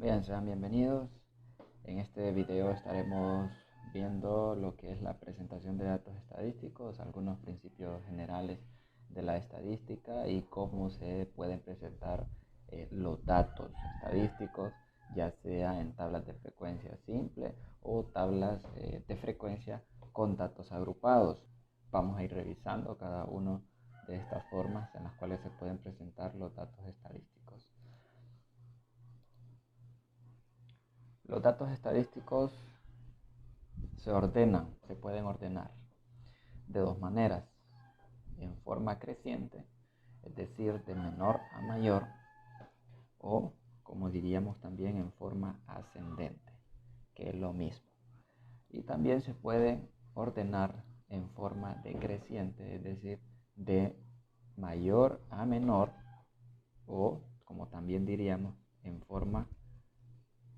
Bien, sean bienvenidos. En este video estaremos viendo lo que es la presentación de datos estadísticos, algunos principios generales de la estadística y cómo se pueden presentar los datos estadísticos, ya sea en tablas de frecuencia simple o tablas de frecuencia con datos agrupados. Vamos a ir revisando cada una de estas formas en las cuales se pueden presentar los datos estadísticos. Los datos estadísticos se pueden ordenar de dos maneras: en forma creciente, es decir, de menor a mayor, o como diríamos también en forma ascendente, que es lo mismo. Y también se puede ordenar en forma decreciente, es decir, de mayor a menor, o como también diríamos en forma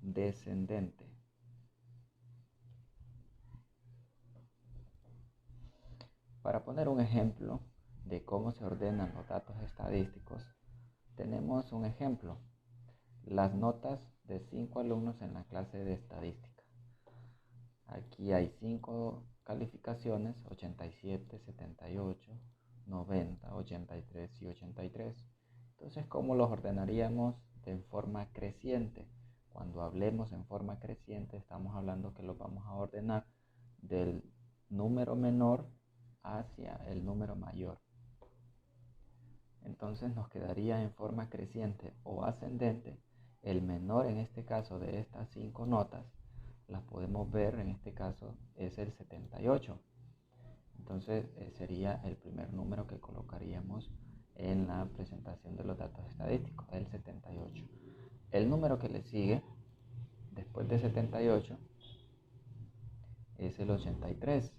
descendente. Para poner un ejemplo de cómo se ordenan los datos estadísticos, tenemos un ejemplo: las notas de 5 alumnos en la clase de estadística. Aquí hay 5 calificaciones: 87, 78, 90, 83 y 83. Entonces, ¿cómo los ordenaríamos en forma creciente? Cuando hablemos en forma creciente, estamos hablando que los vamos a ordenar del número menor hacia el número mayor. Entonces nos quedaría en forma creciente o ascendente. El menor, en este caso, de estas 5 notas, las podemos ver, en este caso es el 78. Entonces sería el primer número que colocaríamos en la presentación de los datos estadísticos, el 78. El número que le sigue después de 78 es el 83.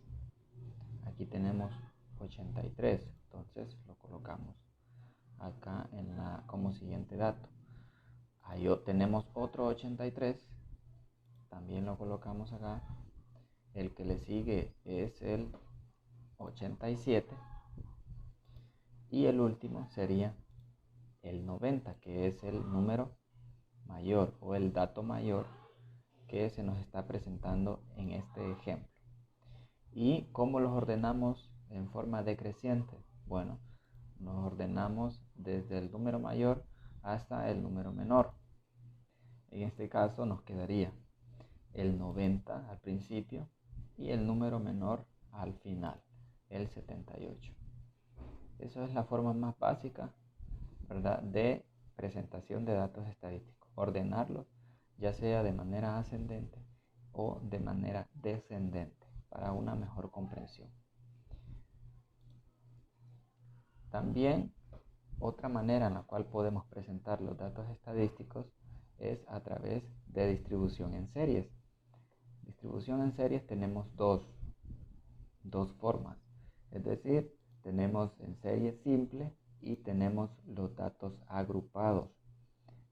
Aquí tenemos 83, entonces lo colocamos acá como siguiente dato. Ahí tenemos otro 83, también lo colocamos acá. El que le sigue es el 87 y el último sería el 90, que es el número mayor o el dato mayor que se nos está presentando en este ejemplo. ¿Y cómo los ordenamos en forma decreciente? Bueno, nos ordenamos desde el número mayor hasta el número menor. En este caso nos quedaría el 90 al principio y el número menor al final, el 78. Esa es la forma más básica, ¿verdad?, de presentación de datos estadísticos. Ordenarlos ya sea de manera ascendente o de manera descendente para una mejor comprensión. También otra manera en la cual podemos presentar los datos estadísticos es a través de distribución en series. Distribución en series tenemos dos formas, es decir, tenemos en serie simple y tenemos los datos agrupados.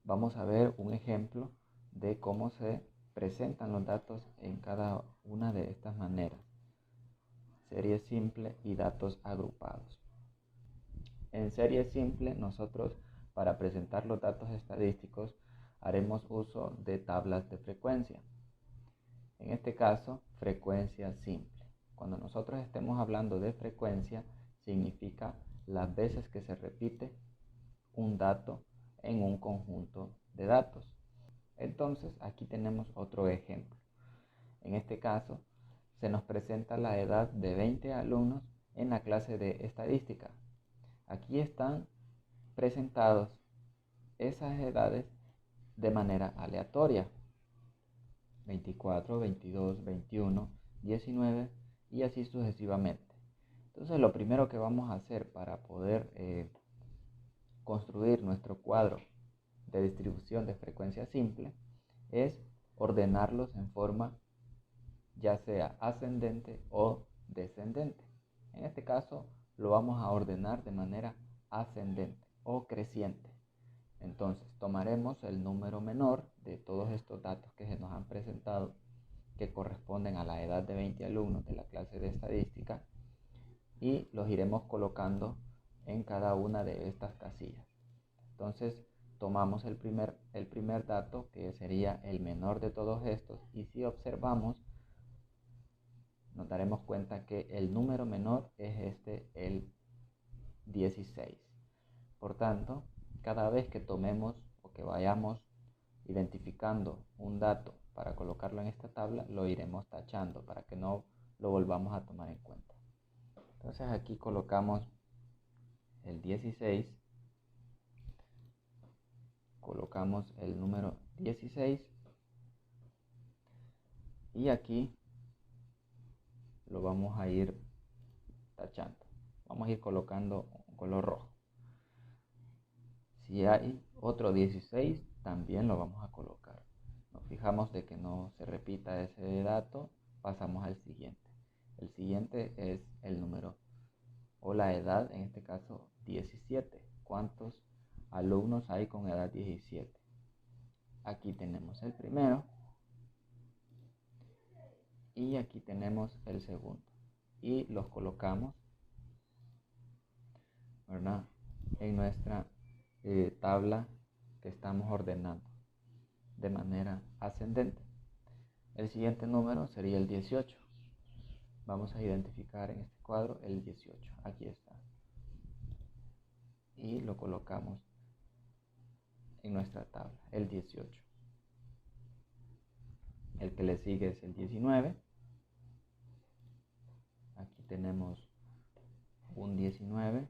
Vamos a ver un ejemplo de cómo se presentan los datos en cada una de estas maneras: serie simple y datos agrupados. En serie simple, nosotros, para presentar los datos estadísticos, haremos uso de tablas de frecuencia. En este caso, frecuencia simple. Cuando nosotros estemos hablando de frecuencia, significa las veces que se repite un dato en un conjunto de datos. Entonces, aquí tenemos otro ejemplo. En este caso, se nos presenta la edad de 20 alumnos en la clase de estadística. Aquí están presentados esas edades de manera aleatoria: 24, 22, 21, 19 y así sucesivamente. Entonces, lo primero que vamos a hacer para poder construir nuestro cuadro de distribución de frecuencia simple es ordenarlos en forma ya sea ascendente o descendente. En este caso lo vamos a ordenar de manera ascendente o creciente. Entonces tomaremos el número menor de todos estos datos que se nos han presentado, que corresponden a la edad de 20 alumnos de la clase de estadística, y los iremos colocando en cada una de estas casillas. Entonces tomamos el primer dato, que sería el menor de todos estos, y si observamos, nos daremos cuenta que el número menor es el 16. Por tanto, cada vez que tomemos o que vayamos identificando un dato para colocarlo en esta tabla, lo iremos tachando para que no lo volvamos a tomar en cuenta. Entonces aquí colocamos el 16, colocamos el número 16 y aquí lo vamos a ir tachando. Vamos a ir colocando un color rojo. Si hay otro 16, también lo vamos a colocar. Nos fijamos de que no se repita ese dato, pasamos al siguiente. El siguiente es el número o la edad, en este caso 17. ¿Cuántos alumnos hay con edad 17? Aquí tenemos el primero y aquí tenemos el segundo. Y los colocamos, ¿verdad?, en nuestra tabla que estamos ordenando de manera ascendente. El siguiente número sería el 18. Vamos a identificar en este cuadro el 18. Aquí está. Y lo colocamos en nuestra tabla, el 18. El que le sigue es el 19. Aquí tenemos un 19.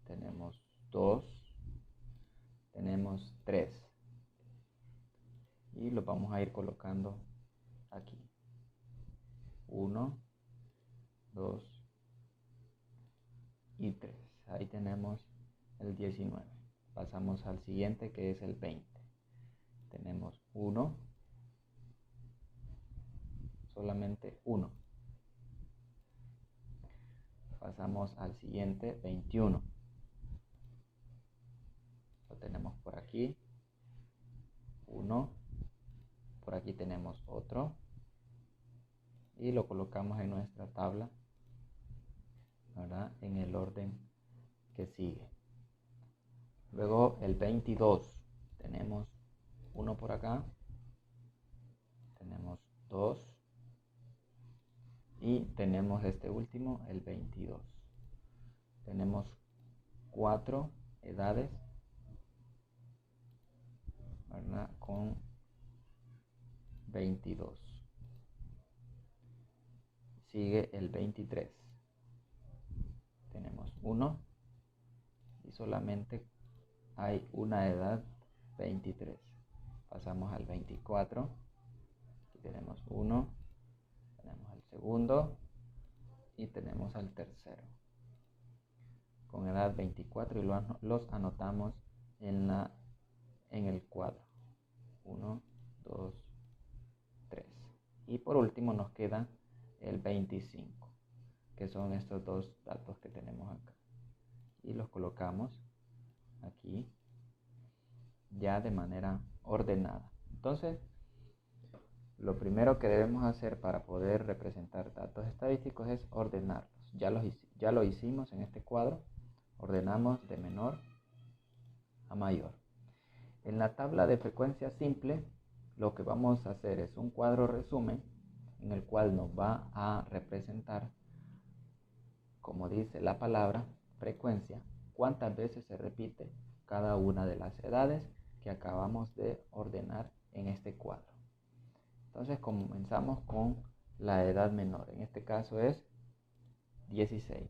Tenemos 2. Tenemos 3. Y lo vamos a ir colocando aquí. 1, 2 y 3. Ahí tenemos el 19. Pasamos al siguiente, que es el 20. Tenemos 1, solamente 1. Pasamos al siguiente, 21. Lo tenemos por aquí. 1. Por aquí tenemos otro. Y lo colocamos en nuestra tabla, ¿verdad?, en el orden que sigue. Luego el 22. Tenemos uno por acá. Tenemos 2. Y tenemos este último, el 22. Tenemos 4 edades, ¿verdad?, con 22. Sigue el 23. Tenemos 1 y solamente hay una edad, 23. Pasamos al 24. Aquí tenemos 1. Tenemos el segundo y tenemos al tercero con edad 24 y los anotamos en el cuadro. 1, 2, 3. Y por último nos queda el 25, que son estos dos datos que tenemos acá. Y los colocamos aquí ya de manera ordenada. Entonces, lo primero que debemos hacer para poder representar datos estadísticos es ordenarlos. Ya lo hicimos en este cuadro. Ordenamos de menor a mayor. En la tabla de frecuencia simple, lo que vamos a hacer es un cuadro resumen en el cual nos va a representar, como dice la palabra, frecuencia, cuántas veces se repite cada una de las edades que acabamos de ordenar en este cuadro. Entonces comenzamos con la edad menor, en este caso es 16.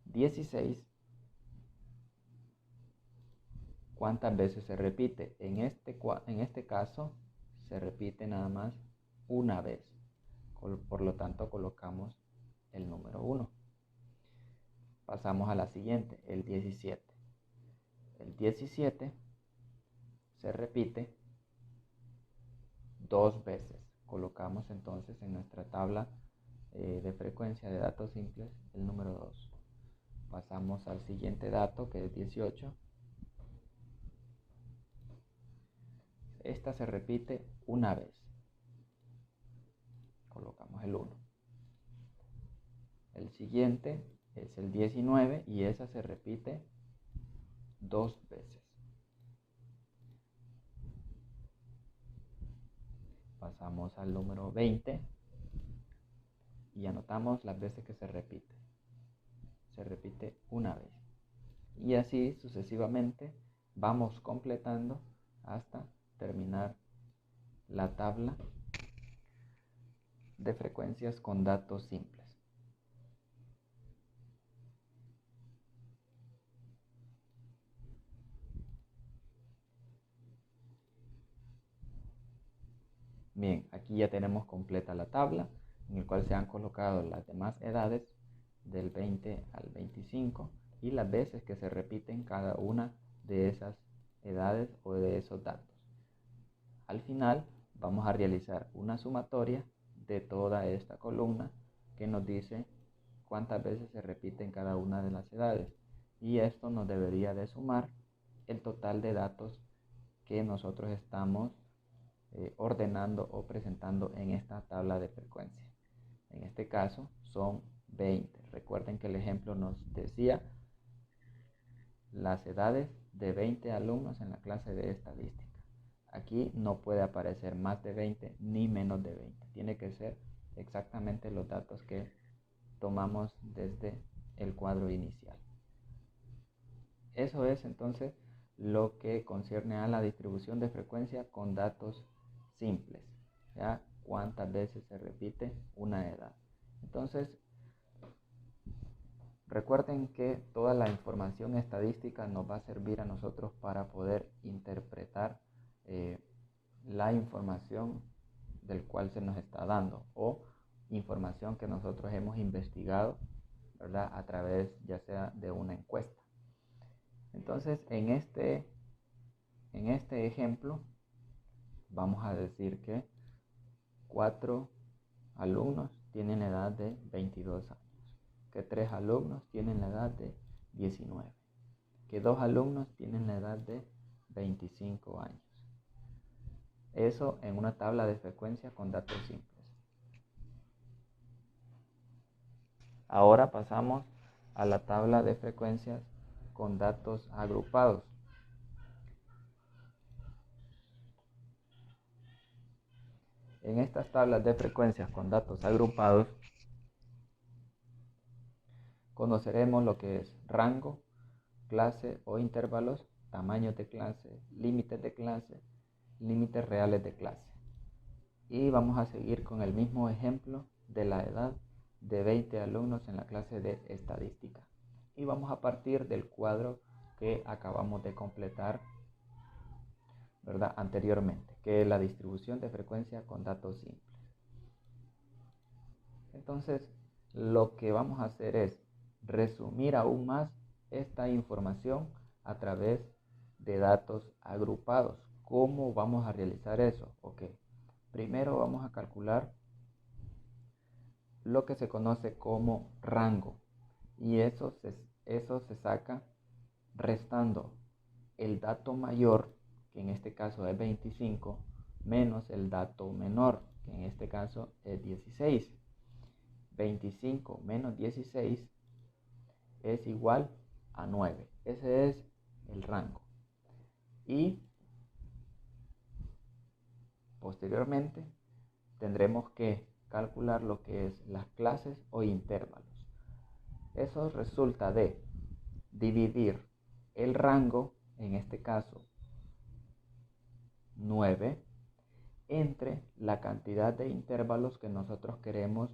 16, ¿cuántas veces se repite? En este caso se repite nada más una vez. Por lo tanto colocamos el número 1. Pasamos a la siguiente, el 17. El 17 se repite 2 veces. Colocamos entonces en nuestra tabla de frecuencia de datos simples el número 2. Pasamos al siguiente dato, que es 18. Esta se repite una vez. Colocamos el 1. El siguiente es el 19 y esa se repite 2 veces. pasamos al número 20 y anotamos las veces que se repite. Se repite una vez. Y así sucesivamente vamos completando hasta terminar la tabla de frecuencias con datos simples. Bien, aquí ya tenemos completa la tabla en la cual se han colocado las demás edades del 20 al 25 y las veces que se repiten cada una de esas edades o de esos datos. Al final vamos a realizar una sumatoria de toda esta columna que nos dice cuántas veces se repiten cada una de las edades, y esto nos debería de sumar el total de datos que nosotros estamos ordenando o presentando en esta tabla de frecuencia. En este caso son 20. Recuerden que el ejemplo nos decía las edades de 20 alumnos en la clase de estadística. Aquí no puede aparecer más de 20 ni menos de 20. Tiene que ser exactamente los datos que tomamos desde el cuadro inicial. Eso es entonces lo que concierne a la distribución de frecuencia con datos simples. ¿Ya? Cuántas veces se repite una edad. Entonces, recuerden que toda la información estadística nos va a servir a nosotros para poder interpretar la información del cual se nos está dando o información que nosotros hemos investigado, ¿verdad? A través ya sea de una encuesta. Entonces, en este ejemplo vamos a decir que 4 alumnos tienen la edad de 22 años, que 3 alumnos tienen la edad de 19, que 2 alumnos tienen la edad de 25 años. Eso en una tabla de frecuencia con datos simples. Ahora pasamos a la tabla de frecuencias con datos agrupados. En estas tablas de frecuencias con datos agrupados conoceremos lo que es rango, clase o intervalos, tamaños de clase, límites de clase, límites reales de clase. Y vamos a seguir con el mismo ejemplo de la edad de 20 alumnos en la clase de estadística. Y vamos a partir del cuadro que acabamos de completar, ¿verdad? Anteriormente, que es la distribución de frecuencia con datos simples. Entonces, lo que vamos a hacer es resumir aún más esta información a través de datos agrupados. ¿Cómo vamos a realizar eso? Ok, primero vamos a calcular lo que se conoce como rango, y eso se saca restando el dato mayor, que en este caso es 25, menos el dato menor, que en este caso es 16. 25 menos 16 es igual a 9. Ese es el rango. Y posteriormente tendremos que calcular lo que es las clases o intervalos. Eso resulta de dividir el rango, en este caso 9, entre la cantidad de intervalos que nosotros queremos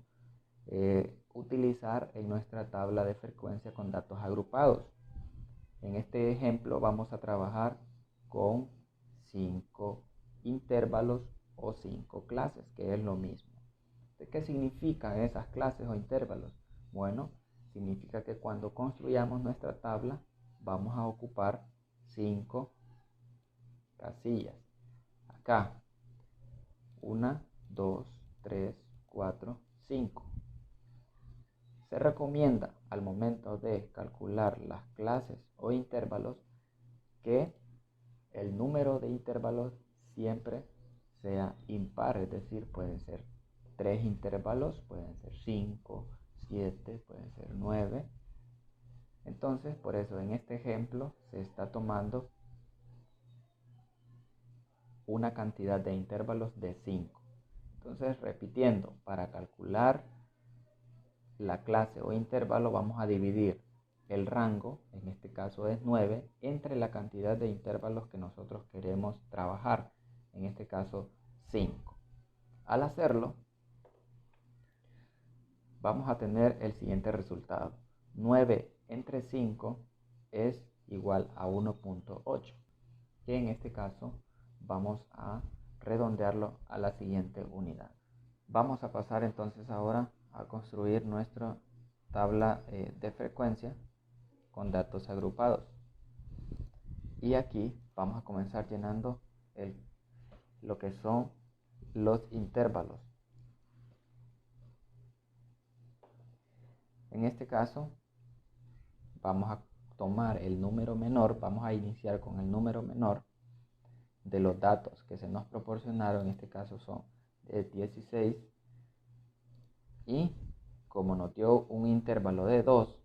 utilizar en nuestra tabla de frecuencia con datos agrupados. En este ejemplo vamos a trabajar con 5 intervalos o 5 clases, que es lo mismo. ¿Qué significan esas clases o intervalos? Bueno, significa que cuando construyamos nuestra tabla vamos a ocupar 5 casillas. Acá, 1, 2, 3, 4, 5. Se recomienda al momento de calcular las clases o intervalos que el número de intervalos siempre sea impar, es decir, pueden ser 3 intervalos, pueden ser 5, 7, pueden ser 9. Entonces, por eso en este ejemplo se está tomando una cantidad de intervalos de 5. Entonces, repitiendo, para calcular la clase o intervalo vamos a dividir el rango, en este caso es 9, entre la cantidad de intervalos que nosotros queremos trabajar, en este caso 5. Al hacerlo, vamos a tener el siguiente resultado. 9 entre 5 es igual a 1.8, que en este caso vamos a redondearlo a la siguiente unidad. Vamos a pasar entonces ahora a construir nuestra tabla de frecuencia con datos agrupados. Y aquí vamos a comenzar llenando lo que son los intervalos. En este caso vamos a tomar el número menor, vamos a iniciar con el número menor de los datos que se nos proporcionaron, en este caso son de 16, y como nos dio un intervalo de 2,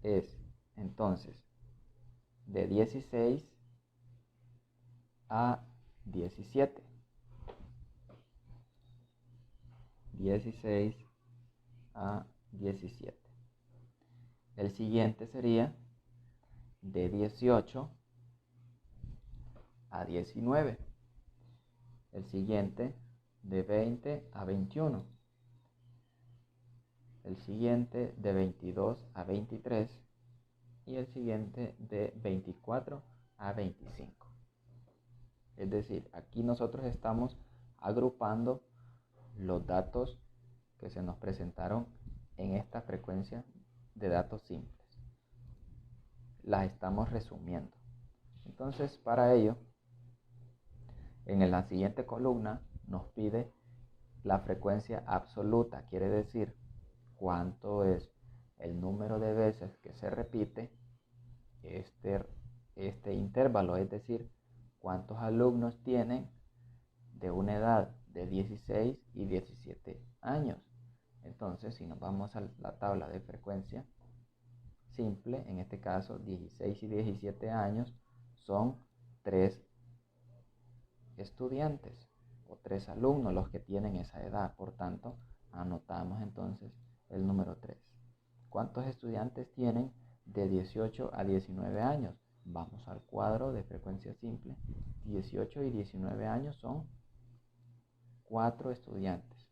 es entonces de 16 a 17. 16 a 17. El siguiente sería de 18 a 19. El siguiente de 20 a 21. El siguiente de 22 a 23. Y el siguiente de 24 a 25. Es decir, aquí nosotros estamos agrupando los datos que se nos presentaron en esta frecuencia de datos simples. Las estamos resumiendo. Entonces, para ello, en la siguiente columna nos pide la frecuencia absoluta, quiere decir cuánto es el número de veces que se repite este intervalo, es decir, cuántos alumnos tienen de una edad de 16 y 17 años. Entonces, si nos vamos a la tabla de frecuencia simple, en este caso 16 y 17 años son 3 estudiantes o 3 alumnos los que tienen esa edad. Por tanto, anotamos entonces el número 3. ¿Cuántos estudiantes tienen de 18 a 19 años? Vamos al cuadro de frecuencia simple. 18 y 19 años son 4 estudiantes.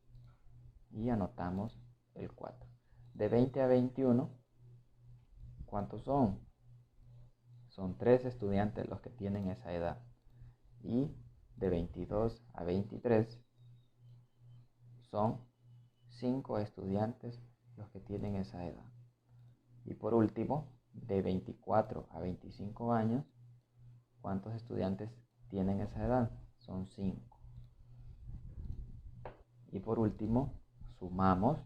Y anotamos el 4. De 20 a 21, ¿cuántos son? Son 3 estudiantes los que tienen esa edad. Y de 22 a 23 son 5 estudiantes los que tienen esa edad. Y por último, de 24 a 25 años, ¿cuántos estudiantes tienen esa edad? Son 5. Y por último, sumamos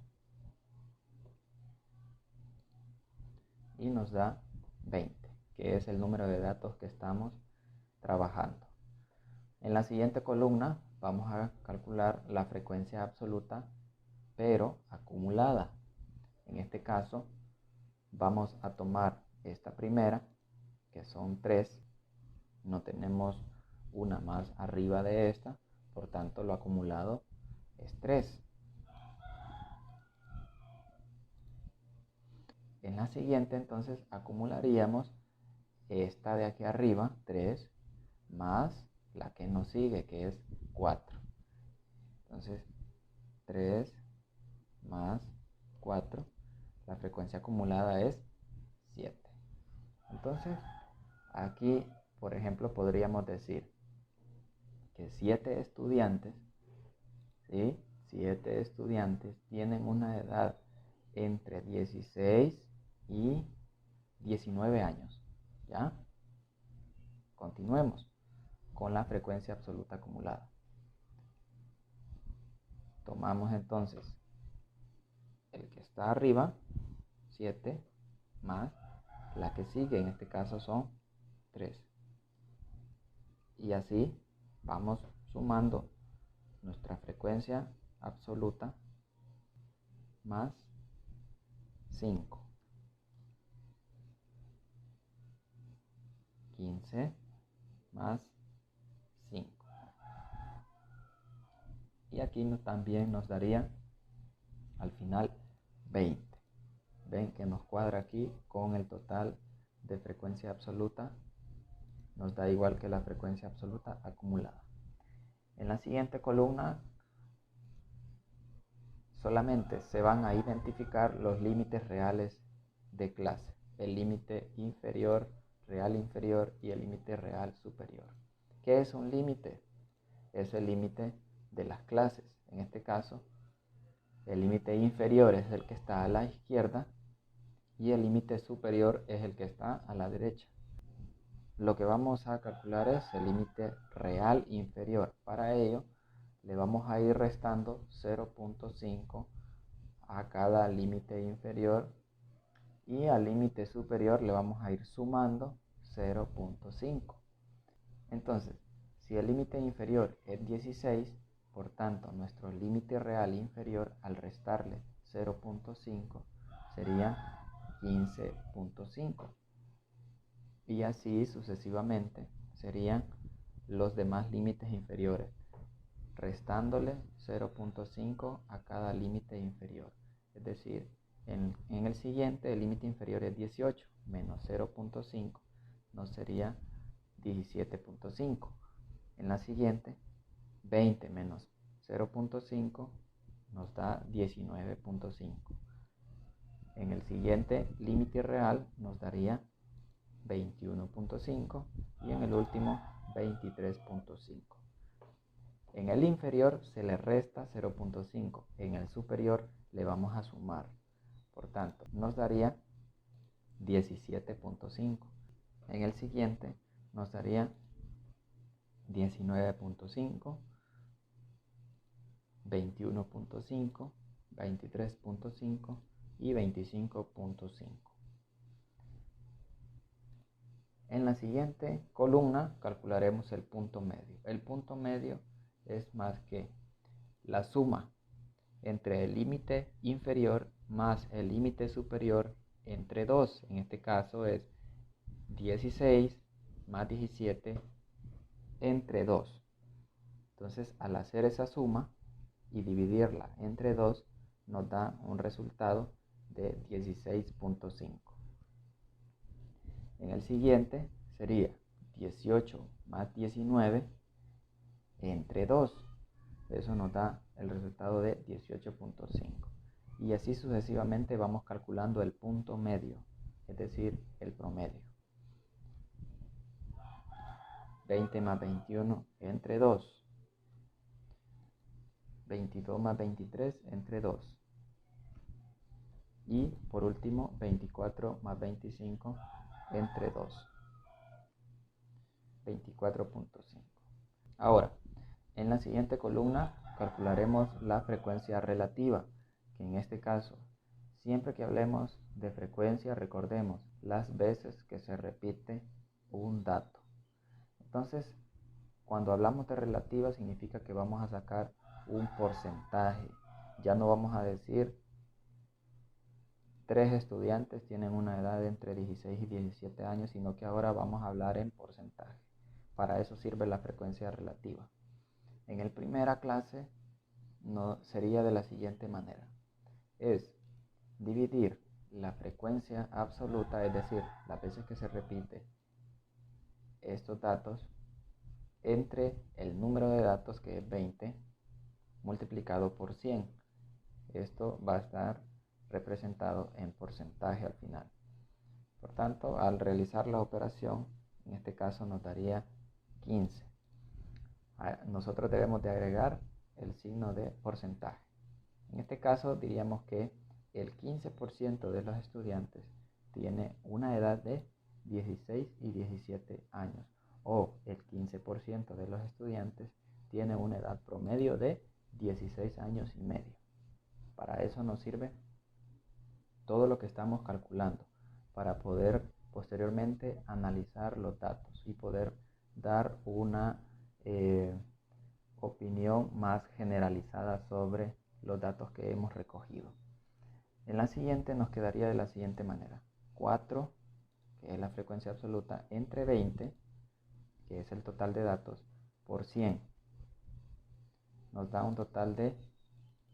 y nos da 20, que es el número de datos que estamos trabajando. En la siguiente columna vamos a calcular la frecuencia absoluta, pero acumulada. En este caso, vamos a tomar esta primera, que son 3. No tenemos una más arriba de esta, por tanto lo acumulado es 3. En la siguiente entonces acumularíamos esta de aquí arriba, 3, más la que nos sigue, que es 4. Entonces 3 más 4, la frecuencia acumulada es 7. Entonces aquí, por ejemplo, podríamos decir que 7 estudiantes, ¿sí? 7 estudiantes tienen una edad entre 16 y 19 años. ¿Ya? Continuemos con la frecuencia absoluta acumulada. Tomamos entonces el que está arriba, 7, más la que sigue, en este caso son 3. Y así vamos sumando nuestra frecuencia absoluta más 5. 15 más 5. Y aquí también nos daría al final 20. Ven que nos cuadra aquí con el total de frecuencia absoluta. Nos da igual que la frecuencia absoluta acumulada. En la siguiente columna solamente se van a identificar los límites reales de clase. El límite inferior, real inferior y el límite real superior. ¿Qué es un límite? Es el límite de las clases. En este caso, el límite inferior es el que está a la izquierda y el límite superior es el que está a la derecha. Lo que vamos a calcular es el límite real inferior. Para ello, le vamos a ir restando 0.5 a cada límite inferior y al límite superior le vamos a ir sumando 0.5. Entonces, si el límite inferior es 16, por tanto, nuestro límite real inferior al restarle 0.5 sería 15.5. Y así sucesivamente serían los demás límites inferiores, restándole 0.5 a cada límite inferior. Es decir, en el siguiente el límite inferior es 18, menos 0.5 nos sería 17.5. En la siguiente, 20 menos 0.5 nos da 19.5. En el siguiente límite real nos daría 21.5 y en el último 23.5. En el inferior se le resta 0.5, en el superior le vamos a sumar. Por tanto, nos daría 17.5. En el siguiente nos daría 19.5, 21.5, 23.5 y 25.5. En la siguiente columna calcularemos el punto medio. El punto medio es más que la suma entre el límite inferior más el límite superior entre 2. En este caso es 16 más 17 entre 2. Entonces, al hacer esa suma y dividirla entre 2, nos da un resultado de 16.5. En el siguiente sería 18 más 19 entre 2. Eso nos da el resultado de 18.5. Y así sucesivamente vamos calculando el punto medio, es decir, el promedio. 20 más 21 entre 2. 22 más 23 entre 2. Y por último, 24 más 25 entre 2. 24.5. Ahora, en la siguiente columna calcularemos la frecuencia relativa, que en este caso, siempre que hablemos de frecuencia, recordemos las veces que se repite un dato. Entonces, cuando hablamos de relativa significa que vamos a sacar un porcentaje. Ya no vamos a decir 3 estudiantes tienen una edad de entre 16 y 17 años, sino que ahora vamos a hablar en porcentaje. Para eso sirve la frecuencia relativa. En la primera clase sería de la siguiente manera. Es dividir la frecuencia absoluta, es decir, las veces que se repite estos datos, entre el número de datos, que es 20, multiplicado por 100. Esto va a estar representado en porcentaje al final. Por tanto, al realizar la operación, en este caso nos daría 15. Nosotros debemos de agregar el signo de porcentaje. En este caso diríamos que el 15% de los estudiantes tiene una edad de 16 y 17 años, o el 15% de los estudiantes tiene una edad promedio de 16 años y medio. Para eso nos sirve todo lo que estamos calculando, para poder posteriormente analizar los datos y poder dar una opinión más generalizada sobre los datos que hemos recogido. En la siguiente nos quedaría de la siguiente manera: 4, que es la frecuencia absoluta, entre 20, que es el total de datos, por 100. nos da un total de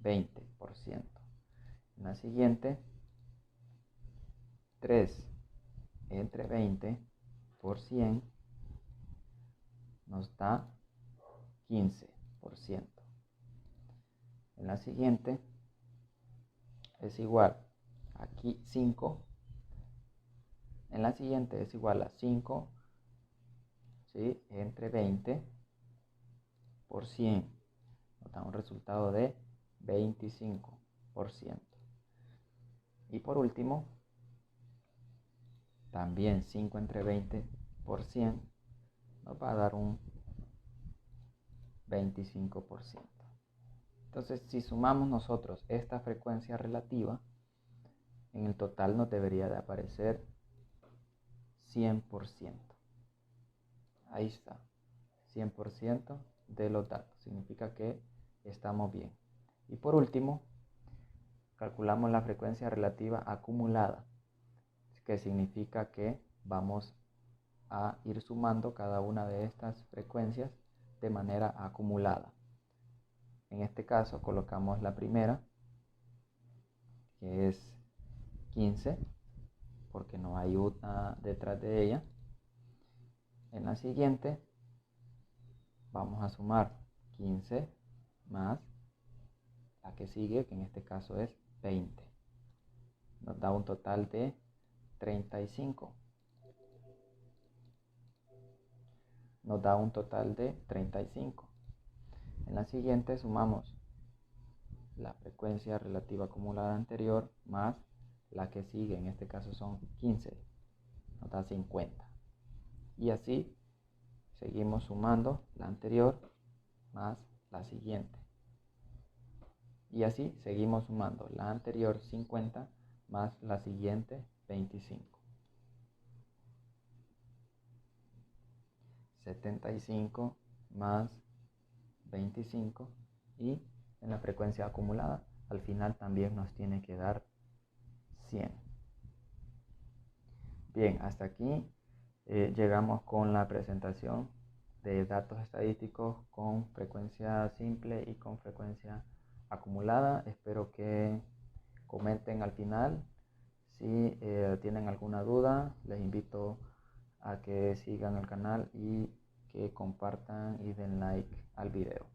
20%. En la siguiente, 3 entre 20 por 100 nos da 15%. En la siguiente es igual, aquí 5. En la siguiente es igual a 5, ¿sí?, entre 20 por 100. Nos da un resultado de 25%. Y por último, también 5 entre 20 por 100 nos va a dar un 25%. Entonces, si sumamos nosotros esta frecuencia relativa, en el total nos debería de aparecer 100%. Ahí está, 100% de los datos. Significa que estamos bien. Y por último, calculamos la frecuencia relativa acumulada, que significa que vamos a ir sumando cada una de estas frecuencias de manera acumulada. En este caso colocamos la primera, que es 15, porque no hay una detrás de ella. En la siguiente vamos a sumar 15 más la que sigue, que en este caso es 20. Nos da un total de 35. Nos da un total de 35. En la siguiente sumamos la frecuencia relativa acumulada anterior más la que sigue, en este caso son 15, nos da 50. Y así seguimos sumando la anterior más la siguiente. Y así seguimos sumando la anterior 50 más la siguiente 25. 75 más 25, y en la frecuencia acumulada al final también nos tiene que dar 100. Bien, hasta aquí llegamos con la presentación de datos estadísticos con frecuencia simple y con frecuencia acumulada. Espero que comenten al final. Si tienen alguna duda, les invito a que sigan el canal y que compartan y den like al video.